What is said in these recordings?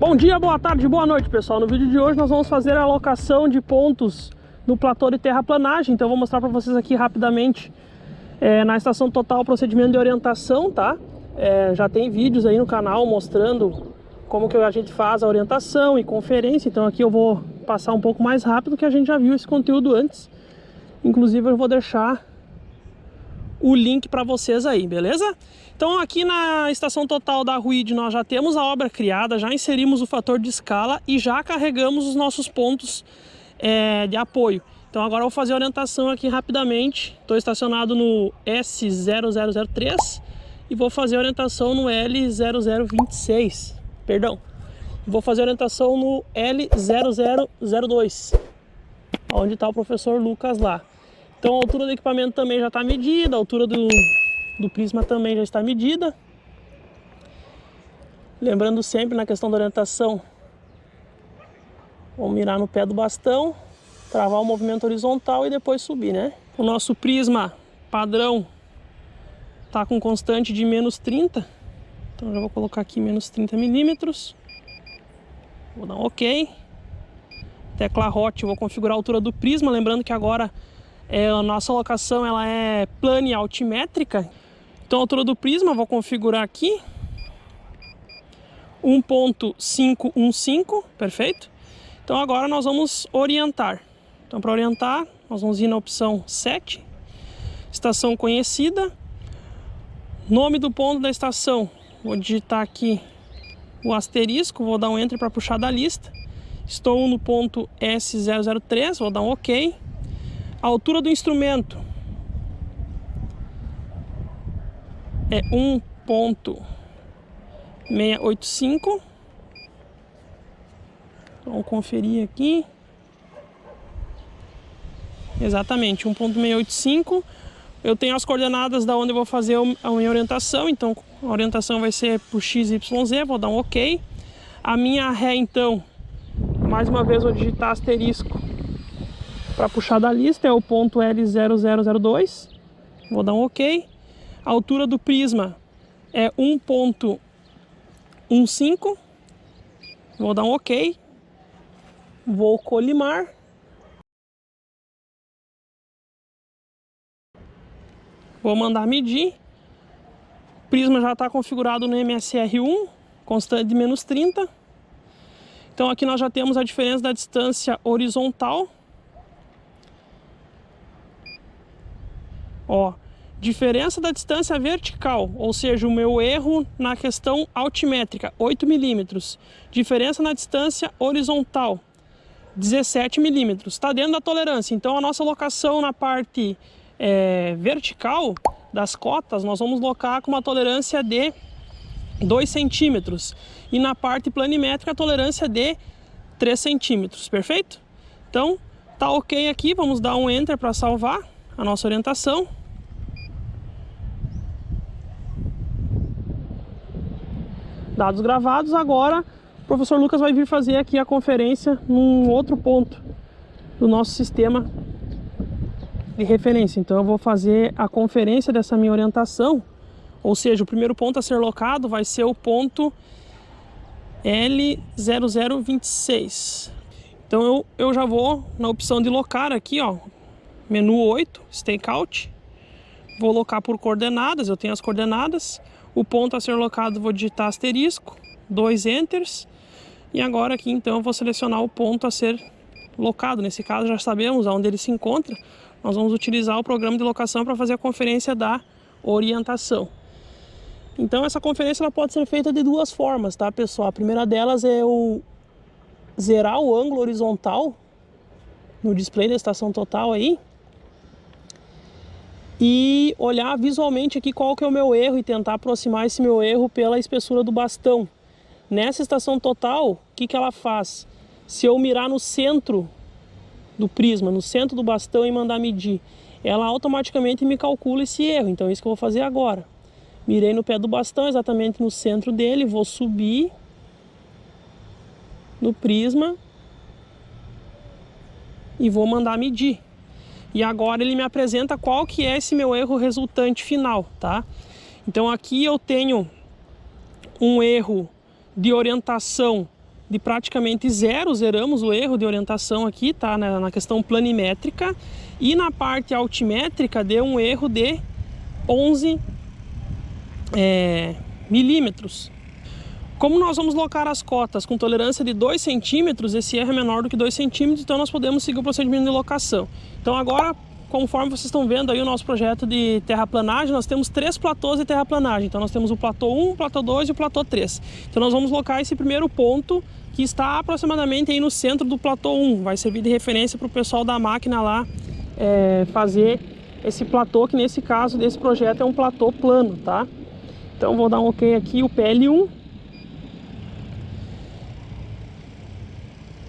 Bom dia, boa tarde, boa noite, pessoal. No vídeo de hoje nós vamos fazer a alocação de pontos no platô de terraplanagem. Então eu vou mostrar para vocês aqui rapidamente na estação total o procedimento de orientação, tá? Já tem vídeos aí no canal mostrando como que a gente faz a orientação e conferência. Então aqui eu vou passar um pouco mais rápido, que a gente já viu esse conteúdo antes. Inclusive eu vou deixar o link para vocês aí, beleza? Então aqui na estação total da Ruide nós já temos a obra criada, já inserimos o fator de escala e já carregamos os nossos pontos de apoio. Então agora eu vou fazer a orientação aqui rapidamente. Estou estacionado no S0003 e vou fazer a orientação no L0026, perdão. Vou fazer a orientação no L0002, onde está o professor Lucas lá. Então a altura do equipamento também já está medida, a altura do prisma também já está medida. Lembrando sempre na questão da orientação, vamos mirar no pé do bastão, travar o movimento horizontal e depois subir, né? O nosso prisma padrão está com constante de menos 30, então já vou colocar aqui menos 30 milímetros. Vou dar um OK. Tecla Hot, vou configurar a altura do prisma, lembrando que agora a nossa alocação ela é plana e altimétrica. Então a altura do prisma vou configurar aqui 1.515, perfeito? Então agora nós vamos orientar. Então para orientar nós vamos ir na opção 7, estação conhecida, nome do ponto da estação, vou digitar aqui o asterisco, vou dar um Enter para puxar da lista. Estou no ponto S003, vou dar um OK. A altura do instrumento é 1.685. Vamos conferir aqui. Exatamente, 1.685. Eu tenho as coordenadas da onde eu vou fazer a minha orientação. Então a orientação vai ser por X, Y, Z. Vou dar um OK. A minha ré, então, mais uma vez vou digitar asterisco para puxar da lista, é o ponto L0002. Vou dar um OK. A altura do prisma é 1.15. Vou dar um OK. Vou colimar. Vou mandar medir. O prisma já está configurado no MSR1, constante de menos 30. Então aqui nós já temos a diferença da distância horizontal. Ó, diferença da distância vertical, ou seja, o meu erro na questão altimétrica, 8 milímetros. Diferença na distância horizontal, 17 milímetros. Está dentro da tolerância. Então a nossa locação na parte vertical das cotas, nós vamos locar com uma tolerância de 2 centímetros. E na parte planimétrica a tolerância de 3 centímetros, perfeito? Então tá OK aqui, vamos dar um Enter para salvar a nossa orientação. Dados gravados, agora o professor Lucas vai vir fazer aqui a conferência num outro ponto do nosso sistema de referência. Então eu vou fazer a conferência dessa minha orientação, ou seja, o primeiro ponto a ser locado vai ser o ponto L0026. Então eu já vou na opção de locar aqui, ó, menu 8, Stakeout. Vou locar por coordenadas, eu tenho as coordenadas. O ponto a ser locado vou digitar asterisco, 2 Enters. E agora aqui então eu vou selecionar o ponto a ser locado. Nesse caso já sabemos onde ele se encontra. Nós vamos utilizar o programa de locação para fazer a conferência da orientação. Então essa conferência ela pode ser feita de duas formas, tá, pessoal? A primeira delas é eu zerar o ângulo horizontal no display da estação total aí e olhar visualmente aqui qual que é o meu erro e tentar aproximar esse meu erro pela espessura do bastão. Nessa estação total, o que que ela faz? Se eu mirar no centro do prisma, no centro do bastão e mandar medir, ela automaticamente me calcula esse erro. Então é isso que eu vou fazer agora. Mirei no pé do bastão, exatamente no centro dele, vou subir no prisma e vou mandar medir. E agora ele me apresenta qual que é esse meu erro resultante final, tá? Então aqui eu tenho um erro de orientação de praticamente zero, zeramos o erro de orientação aqui, tá? Na questão planimétrica. E na parte altimétrica deu um erro de 11 milímetros. Como nós vamos locar as cotas com tolerância de 2 centímetros, esse erro é menor do que 2 centímetros, então nós podemos seguir o procedimento de locação. Então agora, conforme vocês estão vendo aí o nosso projeto de terraplanagem, nós temos 3 platôs de terraplanagem. Então nós temos o platô 1, o platô 2 e o platô 3. Então nós vamos locar esse primeiro ponto, que está aproximadamente aí no centro do platô 1. Vai servir de referência para o pessoal da máquina lá fazer esse platô, que nesse caso desse projeto é um platô plano, tá? Então vou dar um ok aqui, o PL1.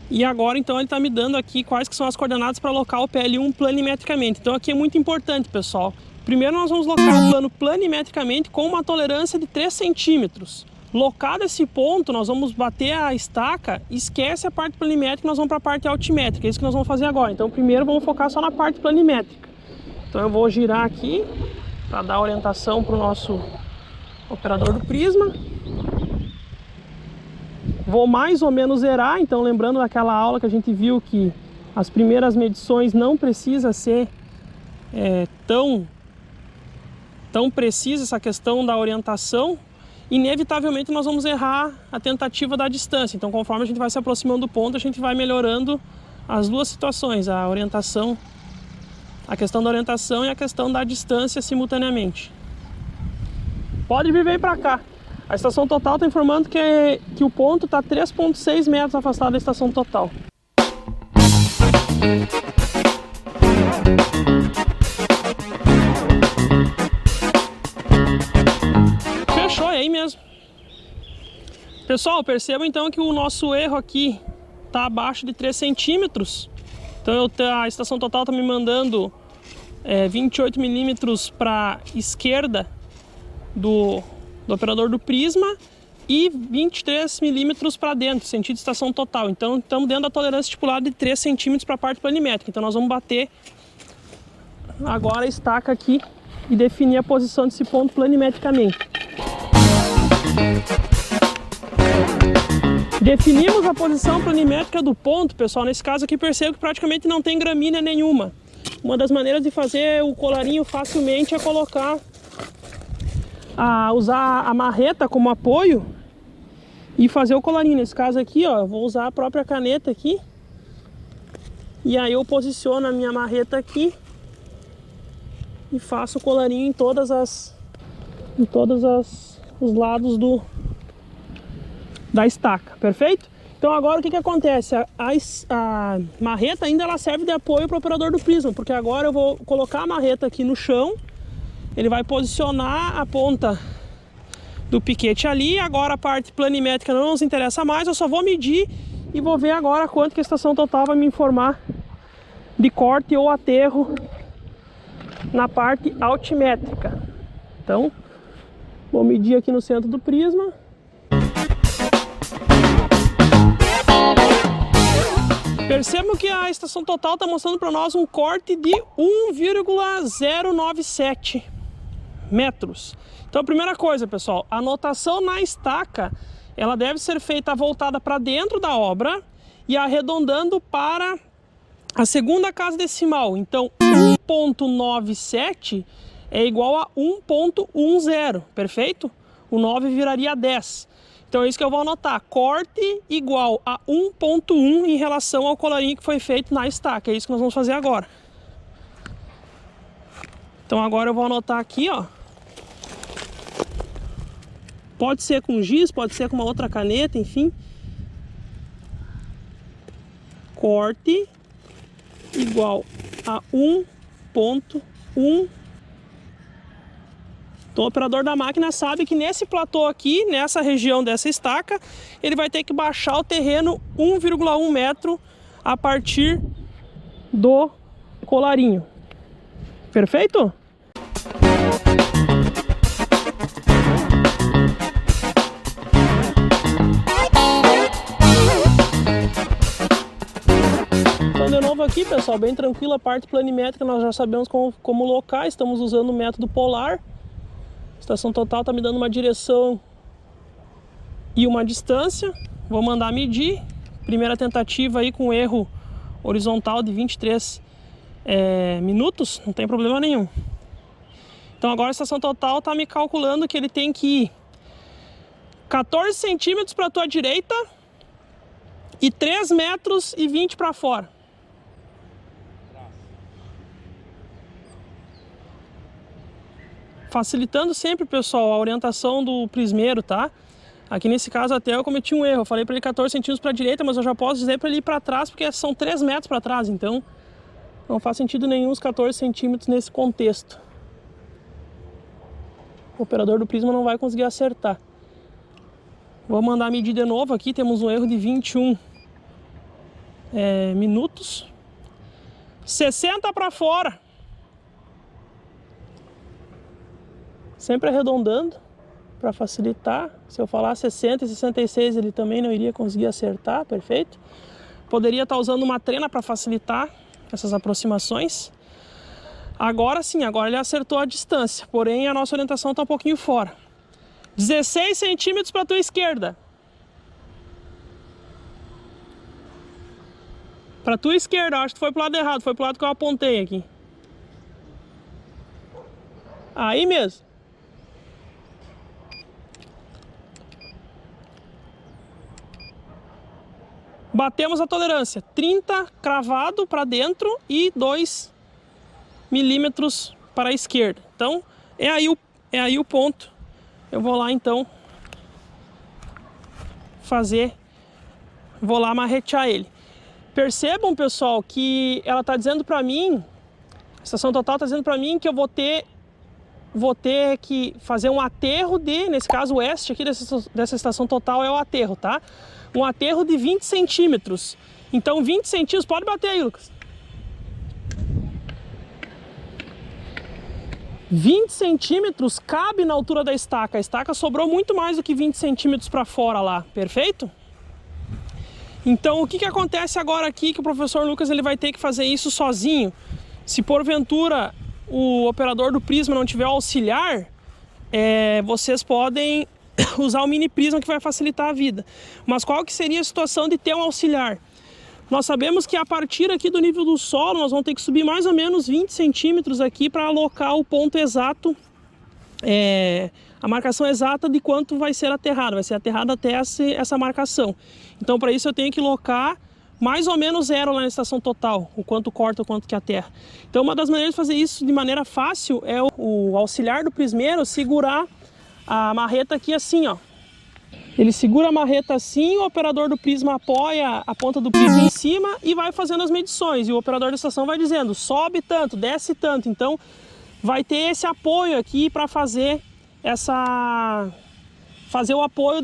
E agora então ele está me dando aqui quais que são as coordenadas para alocar o PL1 planimetricamente. Então aqui é muito importante, pessoal. Primeiro nós vamos locar o plano planimetricamente com uma tolerância de 3 centímetros. Locado esse ponto, nós vamos bater a estaca, esquece a parte planimétrica e nós vamos para a parte altimétrica. É isso que nós vamos fazer agora. Então primeiro vamos focar só na parte planimétrica. Então eu vou girar aqui para dar orientação para o nosso operador do prisma. Vou mais ou menos zerar, então lembrando daquela aula que a gente viu que as primeiras medições não precisa ser tão precisa essa questão da orientação. Inevitavelmente nós vamos errar a tentativa da distância, então conforme a gente vai se aproximando do ponto, a gente vai melhorando as duas situações, a orientação, a questão da orientação e a questão da distância simultaneamente. Pode vir bem para cá. A estação total está informando que o ponto está 3,6 metros afastado da estação total. Fechou, é aí mesmo. Pessoal, percebam então que o nosso erro aqui está abaixo de 3 centímetros. Então a estação total está me mandando 28 milímetros para a esquerda do operador do prisma e 23 milímetros para dentro, sentido estação total. Então estamos dentro da tolerância estipulada de 3 centímetros para a parte planimétrica. Então nós vamos bater agora a estaca aqui e definir a posição desse ponto planimetricamente. Definimos a posição planimétrica do ponto, pessoal. Nesse caso aqui percebo que praticamente não tem gramínea nenhuma. Uma das maneiras de fazer o colarinho facilmente é usar a marreta como apoio e fazer o colarinho. Nesse caso aqui, ó, eu vou usar a própria caneta aqui e aí eu posiciono a minha marreta aqui e faço o colarinho em todos os lados da estaca, perfeito? Então agora o que acontece? A marreta ainda ela serve de apoio para o operador do prisma, porque agora eu vou colocar a marreta aqui no chão. Ele vai posicionar a ponta do piquete ali. Agora a parte planimétrica não nos interessa mais. Eu só vou medir e vou ver agora quanto que a estação total vai me informar de corte ou aterro na parte altimétrica. Então, vou medir aqui no centro do prisma. Percebam que a estação total está mostrando para nós um corte de 1,097 metros. Então a primeira coisa, pessoal, a anotação na estaca ela deve ser feita voltada para dentro da obra e arredondando para a segunda casa decimal. Então 1,97 é igual a 1,10, perfeito? O 9 viraria 10. Então é isso que eu vou anotar, corte igual a 1,1 em relação ao colarinho que foi feito na estaca. É isso que nós vamos fazer agora. Então agora eu vou anotar aqui, ó. Pode ser com giz, pode ser com uma outra caneta, enfim. Corte igual a 1,1. Então o operador da máquina sabe que nesse platô aqui, nessa região dessa estaca, ele vai ter que baixar o terreno 1,1 metro a partir do colarinho. Perfeito? Então de novo aqui, pessoal, bem tranquilo, a parte planimétrica nós já sabemos como locar, estamos usando o método polar. A estação total está me dando uma direção e uma distância. Vou mandar medir. Primeira tentativa aí com erro horizontal de 23 minutos, não tem problema nenhum. Então agora a estação total está me calculando que ele tem que ir 14 centímetros para a tua direita e 3,20 metros para fora. Facilitando sempre, pessoal, a orientação do prismeiro, tá? Aqui nesse caso até eu cometi um erro. Eu falei para ele 14 centímetros para a direita, mas eu já posso dizer para ele ir para trás, porque são 3 metros para trás. Então não faz sentido nenhum os 14 centímetros nesse contexto. O operador do prisma não vai conseguir acertar. Vou mandar medir de novo aqui. Temos um erro de 21 minutos. 60 para fora. Sempre arredondando para facilitar. Se eu falar 60 e 66 ele também não iria conseguir acertar, perfeito. Poderia estar usando uma trena para facilitar essas aproximações. Agora sim, agora ele acertou a distância, porém a nossa orientação está um pouquinho fora. 16 centímetros para a tua esquerda. Para a tua esquerda, acho que foi para o lado errado, foi para o lado que eu apontei aqui. Aí mesmo. Batemos a tolerância, 30 cravado para dentro e 2 milímetros para a esquerda. Então, é aí o ponto. Eu vou lá então vou lá marretear ele. Percebam, pessoal, que ela está dizendo para mim, a estação total está dizendo para mim que eu vou ter que fazer um aterro nesse caso o este aqui dessa estação total é o aterro, tá? Um aterro de 20 centímetros. Então 20 centímetros, pode bater aí, Lucas. 20 centímetros cabe na altura da estaca. A estaca sobrou muito mais do que 20 centímetros para fora lá, perfeito? Então o que acontece agora aqui que o professor Lucas ele vai ter que fazer isso sozinho? Se porventura o operador do prisma não tiver auxiliar, vocês podem usar o mini prisma que vai facilitar a vida. Mas qual que seria a situação de ter um auxiliar? Nós sabemos que a partir aqui do nível do solo, nós vamos ter que subir mais ou menos 20 centímetros aqui para alocar o ponto exato, a marcação exata de quanto vai ser aterrado. Vai ser aterrado até essa marcação. Então para isso eu tenho que locar mais ou menos zero lá na estação total, o quanto corta, o quanto que aterra. Então uma das maneiras de fazer isso de maneira fácil é o auxiliar do prismeiro segurar a marreta aqui assim, ó. Ele segura a marreta assim, o operador do prisma apoia a ponta do prisma em cima e vai fazendo as medições. E o operador da estação vai dizendo, sobe tanto, desce tanto. Então vai ter esse apoio aqui para fazer o apoio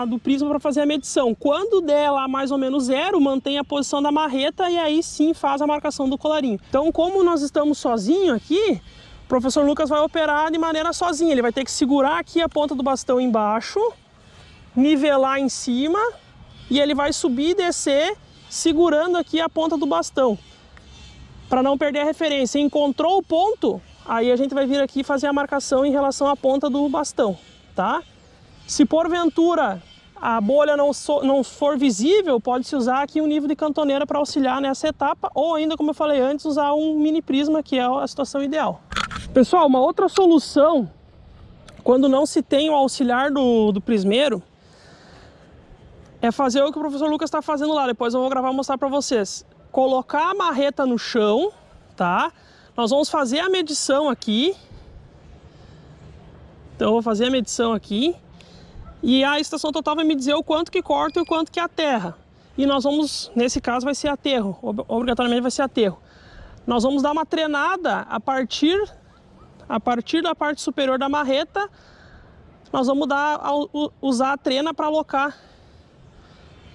do prisma para fazer a medição. Quando der lá mais ou menos zero, mantém a posição da marreta e aí sim faz a marcação do colarinho. Então, como nós estamos sozinhos aqui, o professor Lucas vai operar de maneira sozinho. Ele vai ter que segurar aqui a ponta do bastão embaixo, nivelar em cima e ele vai subir e descer segurando aqui a ponta do bastão para não perder a referência. Encontrou o ponto, aí a gente vai vir aqui fazer a marcação em relação à ponta do bastão, tá? Se porventura a bolha não for visível, pode-se usar aqui um nível de cantoneira para auxiliar nessa etapa, ou ainda, como eu falei antes, usar um mini prisma, que é a situação ideal. Pessoal, uma outra solução, quando não se tem o auxiliar do prismeiro, é fazer o que o professor Lucas está fazendo lá. Depois eu vou gravar e mostrar para vocês. Colocar a marreta no chão, tá? Nós vamos fazer a medição aqui. Então eu vou fazer a medição aqui. E a estação total vai me dizer o quanto que corta e o quanto que aterra. E nós vamos, nesse caso vai ser aterro, obrigatoriamente vai ser aterro. Nós vamos dar uma treinada a partir da parte superior da marreta. Nós vamos usar a trena para alocar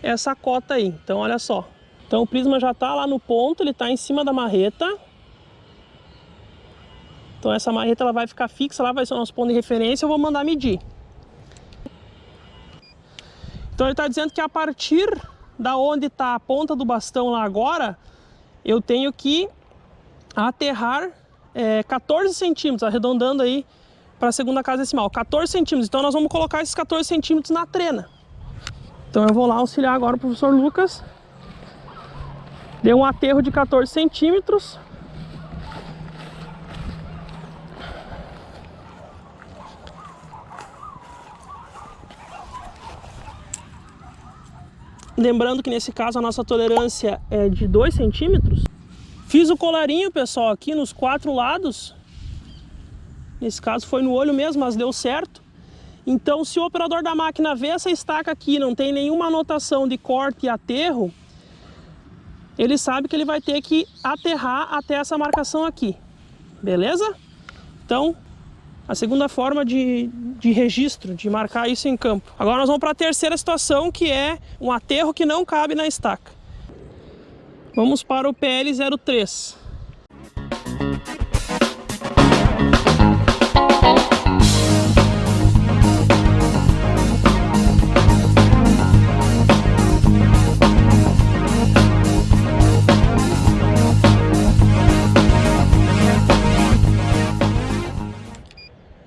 essa cota aí. Então olha só. Então o prisma já está lá no ponto, ele está em cima da marreta. Então essa marreta ela vai ficar fixa, lá vai ser o nosso ponto de referência, eu vou mandar medir. Então ele está dizendo que a partir da onde está a ponta do bastão lá agora, eu tenho que aterrar 14 centímetros, arredondando aí para a segunda casa decimal, 14 centímetros. Então nós vamos colocar esses 14 centímetros na trena. Então eu vou lá auxiliar agora o professor Lucas. Deu um aterro de 14 centímetros. Lembrando que nesse caso a nossa tolerância é de 2 centímetros. Fiz o colarinho, pessoal, aqui nos 4 lados. Nesse caso foi no olho mesmo, mas deu certo. Então, se o operador da máquina vê essa estaca aqui, não tem nenhuma anotação de corte e aterro, ele sabe que ele vai ter que aterrar até essa marcação aqui. Beleza? Então, a segunda forma de registro, de marcar isso em campo. Agora nós vamos para a terceira situação, que é um aterro que não cabe na estaca. Vamos para o PL 03.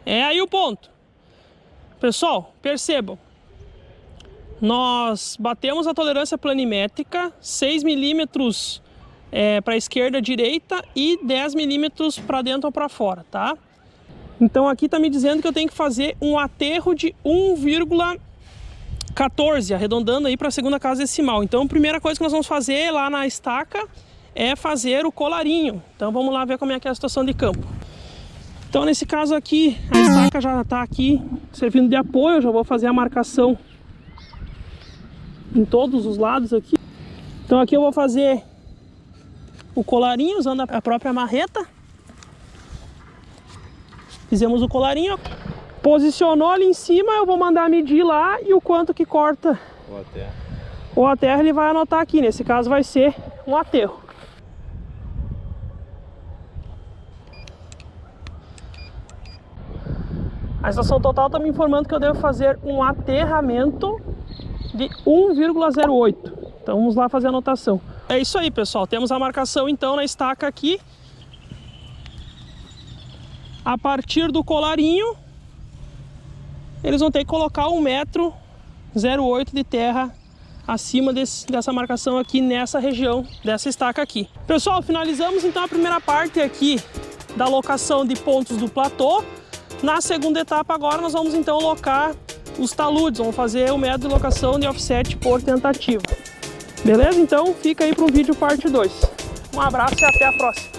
É aí o ponto. Pessoal, percebam. Nós batemos a tolerância planimétrica, 6 milímetros para a esquerda e direita e 10 milímetros para dentro ou para fora, tá? Então aqui está me dizendo que eu tenho que fazer um aterro de 1,14, arredondando aí para a segunda casa decimal. Então a primeira coisa que nós vamos fazer lá na estaca é fazer o colarinho. Então vamos lá ver como é que é a situação de campo. Então nesse caso aqui, a estaca já está aqui servindo de apoio, eu já vou fazer a marcação em todos os lados aqui. Então aqui eu vou fazer o colarinho usando a própria marreta. Fizemos o colarinho, posicionou ali em cima, eu vou mandar medir lá e o quanto que corta o aterro ele vai anotar aqui. Nesse caso vai ser um aterro. A estação total está me informando que eu devo fazer um aterramento de 1,08. Então vamos lá fazer a anotação. É isso aí, pessoal. Temos a marcação então na estaca aqui. A partir do colarinho, eles vão ter que colocar 1,08 m de terra acima dessa marcação aqui nessa região, dessa estaca aqui. Pessoal, finalizamos então a primeira parte aqui da locação de pontos do platô. Na segunda etapa agora nós vamos então locar os taludes, vamos fazer o método de locação de offset por tentativa. Beleza? Então fica aí para um vídeo parte 2. Um abraço e até a próxima.